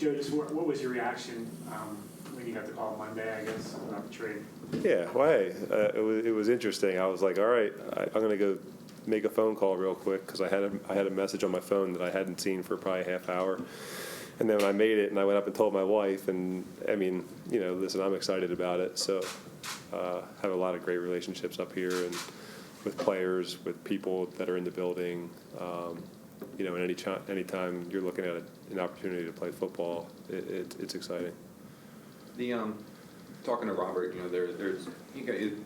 Joe, just what was your reaction when you got the call Monday, I guess, about the trade? Yeah, well, hey, it was interesting. I was like, all right, I'm going to go make a phone call real quick because I had a message on my phone that I hadn't seen for probably a half hour. And then when I made it and I went up and told my wife, and I mean, listen, I'm excited about it. So have a lot of great relationships up here and with players, with people that are in the building. And anytime you're looking at an opportunity to play football, it's exciting. Talking to Robert,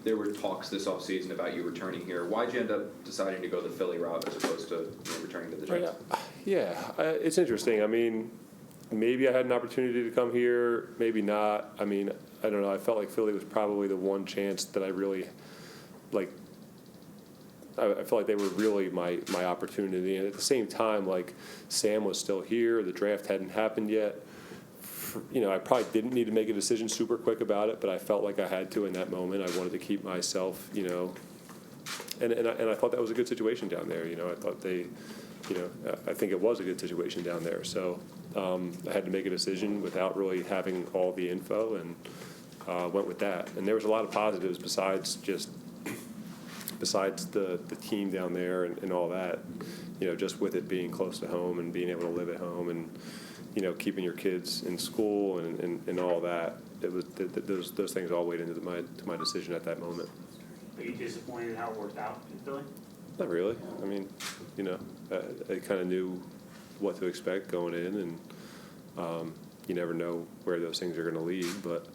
there were talks this offseason about you returning here. Why'd you end up deciding to go the Philly route as opposed to returning to the Jets? Yeah, it's interesting. I mean, maybe I had an opportunity to come here, maybe not. I mean, I don't know. I felt like Philly was probably the one chance that I really, like, I felt like they were really my opportunity. And at the same time, like, Sam was still here. The draft hadn't happened yet. I probably didn't need to make a decision super quick about it, but I felt like I had to in that moment. I wanted to keep myself, and I thought that was a good situation down there. I thought I think it was a good situation down there. So I had to make a decision without really having all the info, and went with that. And there was a lot of positives besides the team down there and all that. Just with it being close to home and being able to live at home and keeping your kids in school and all that. It was those things all weighed into my decision at that moment. Are you disappointed how it worked out in Philly? Not really. I mean, I kind of knew what to expect going in, and you never know where those things are going to lead. But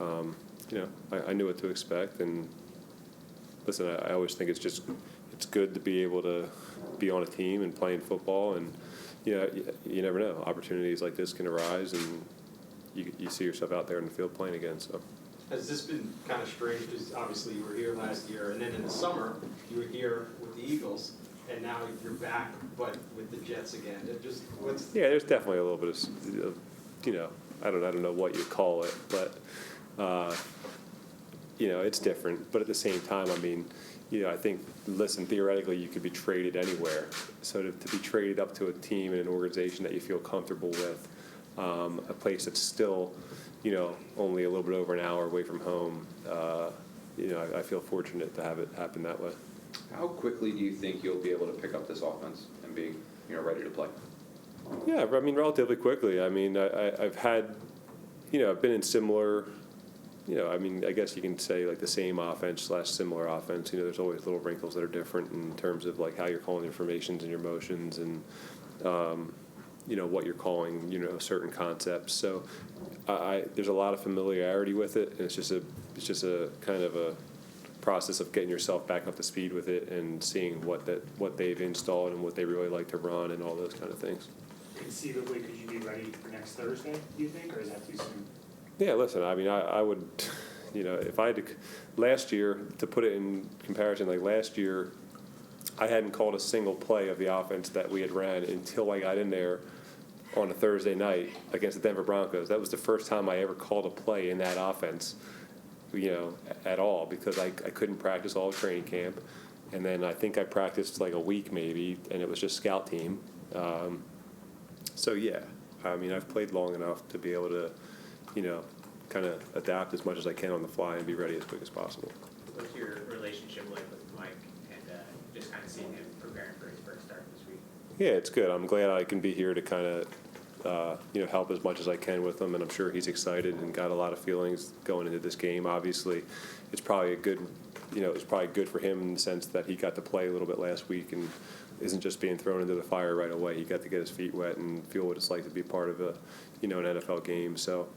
I knew what to expect. And listen, I always think it's good to be able to be on a team and playing football, and you never know. Opportunities like this can arise, and you see yourself out there in the field playing again. So, has this been kind of strange? Because obviously you were here last year, and then in the summer you were here with the Eagles, and now you're back, but with the Jets again. There's definitely a little bit of, I don't know what you call it, but it's different. But at the same time, I mean, I think, listen, theoretically, you could be traded anywhere. So to be traded up to a team and an organization that you feel comfortable with, a place that's still, only a little bit over an hour away from home, I feel fortunate to have it happen that way. How quickly do you think you'll be able to pick up this offense and be, ready to play? Yeah, I mean, relatively quickly. I mean, I've had, I've been in similar. I guess you can say like the same offense / similar offense. There's always little wrinkles that are different in terms of like how you're calling your formations and your motions and, what you're calling, certain concepts. So there's a lot of familiarity with it, and it's just a kind of a process of getting yourself back up to speed with it and seeing what they've installed and what they really like to run and all those kind of things. Conceivably, could you be ready for next Thursday, do you think, or is that too soon? Yeah, listen, I mean, I would, if I had to, last year, to put it in comparison, like last year, I hadn't called a single play of the offense that we had ran until I got in there on a Thursday night against the Denver Broncos. That was the first time I ever called a play in that offense, at all, because I couldn't practice all of training camp. And then I think I practiced like a week maybe, and it was just scout team. So, yeah, I mean, I've played long enough to be able to, kind of adapt as much as I can on the fly and be ready as quick as possible. What's your relationship like with Mike and just kind of seeing him preparing for his first start this week? Yeah, it's good. I'm glad I can be here to kind of, help as much as I can with him, and I'm sure he's excited and got a lot of feelings going into this game. Obviously, it's probably good for him in the sense that he got to play a little bit last week and isn't just being thrown into the fire right away. He got to get his feet wet and feel what it's like to be part of an NFL game. So,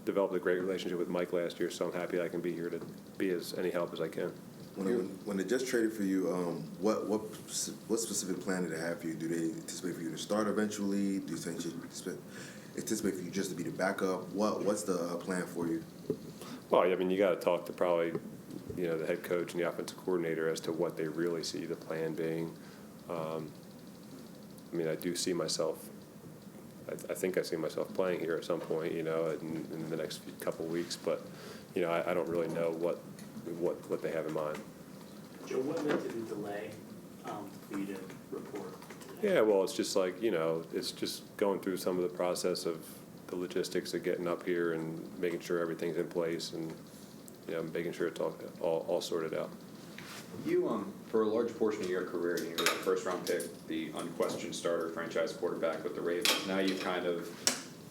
developed a great relationship with Mike last year, so I'm happy I can be here to be as any help as I can. When they just traded for you, what specific plan did they have for you? Do they anticipate for you to start eventually? Do you think you anticipate for you just to be the backup? What's the plan for you? Well, I mean, you got to talk to probably, the head coach and the offensive coordinator as to what they really see the plan being. I mean, I do see myself. I think I see myself playing here at some point, in the next couple of weeks. But, I don't really know what they have in mind. Joe, what led to the delay for you to report today? Yeah, well, it's just like, it's just going through some of the process of the logistics of getting up here and making sure everything's in place and, making sure it's all sorted out. You, for a large portion of your career, you were the first-round pick, the unquestioned starter, franchise quarterback with the Ravens. Now you've kind of,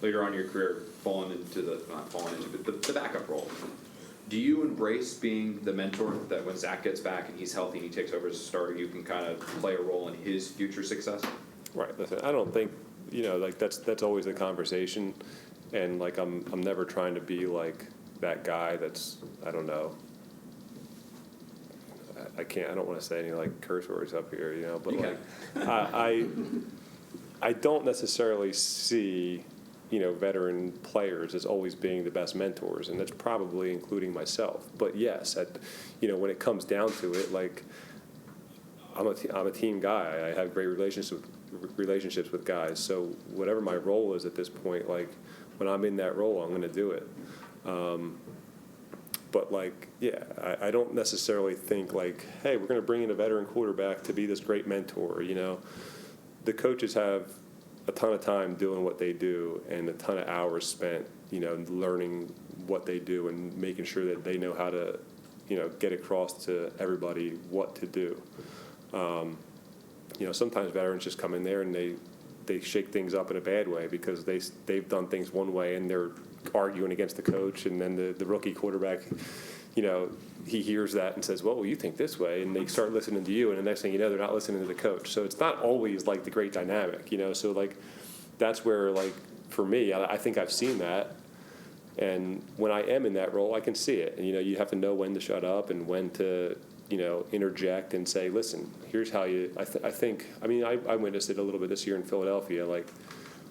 later on in your career, not fallen into, but the backup role. Do you embrace being the mentor that when Zach gets back and he's healthy and he takes over as a starter, you can kind of play a role in his future success? Right. Listen, I don't think, that's always the conversation. And like, I'm never trying to be like that guy that's, I don't know. I don't want to say any like curse words up here, but You like, I don't necessarily see, veteran players as always being the best mentors, and that's probably including myself. But yes, when it comes down to it, like, I'm a team guy. I have great relationships with guys. So whatever my role is at this point, like, when I'm in that role, I'm going to do it. But like, yeah, I don't necessarily think like, hey, we're going to bring in a veteran quarterback to be this great mentor. The coaches have a ton of time doing what they do and a ton of hours spent, learning what they do and making sure that they know how to, get across to everybody what to do. Sometimes veterans just come in there and they shake things up in a bad way because they've done things one way and they're arguing against the coach, and then the rookie quarterback, he hears that and says, well, you think this way, and they start listening to you, and the next thing you know, they're not listening to the coach. So it's not always like the great dynamic, so like that's where, like, for me, I think I've seen that, and when I am in that role, I can see it, and you have to know when to shut up and when to interject and say, listen, here's how you, I witnessed it a little bit this year in Philadelphia. Like,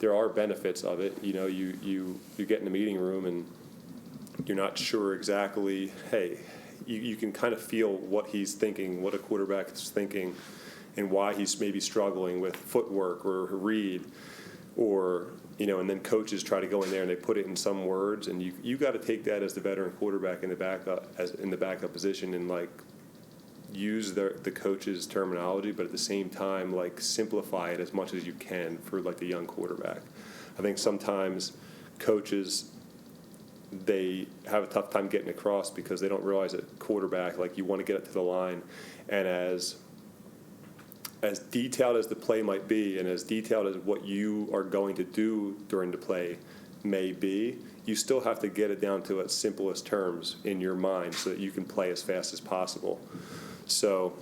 there are benefits of it. You get in the meeting room and you're not sure exactly, hey, you can kind of feel what he's thinking, what a quarterback is thinking, and why he's maybe struggling with footwork or read, or, and then coaches try to go in there and they put it in some words, and you got to take that as the veteran quarterback in the backup position and like use the coach's terminology, but at the same time, like, simplify it as much as you can for like the young quarterback. I think sometimes coaches, they have a tough time getting across because they don't realize that quarterback, like, you want to get it to the line, and as detailed as the play might be and as detailed as what you are going to do during the play may be, you still have to get it down to its simplest terms in your mind so that you can play as fast as possible. So,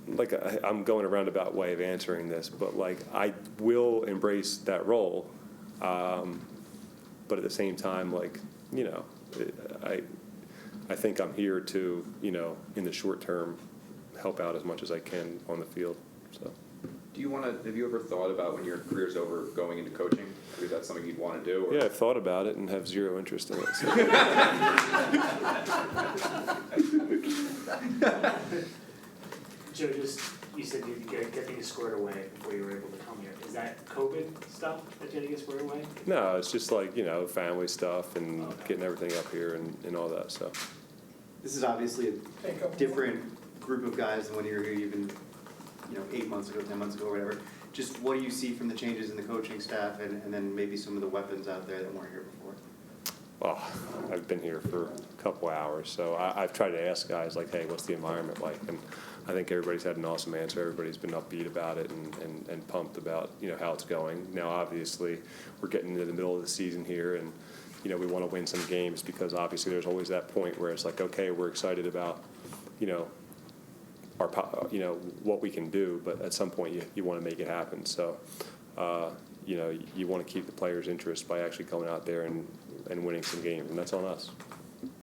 like, I'm going a roundabout way of answering this, but like, I will embrace that role, but at the same time, like, I think I'm here to, in the short term, help out as much as I can on the field. So, have you ever thought about when your career's over going into coaching? Is that something you'd want to do? Or? Yeah, I've thought about it and have zero interest in it. So. Joe, you said you get things squared away before you were able to come here. Is that COVID stuff that you had to get squared away? No, it's just like, family stuff and getting everything up here and all that stuff. This is obviously a different group of guys than when you were here even, 8 months ago, 10 months ago, or whatever. Just what do you see from the changes in the coaching staff and then maybe some of the weapons out there that weren't here before? Well, I've been here for a couple hours, so I've tried to ask guys, like, hey, what's the environment like? And I think everybody's had an awesome answer. Everybody's been upbeat about it and pumped about, how it's going. Now, obviously, we're getting into the middle of the season here, and, we want to win some games because obviously there's always that point where it's like, okay, we're excited about, our, what we can do, but at some point you want to make it happen. So, you want to keep the players' interest by actually going out there and winning some games, and that's on us.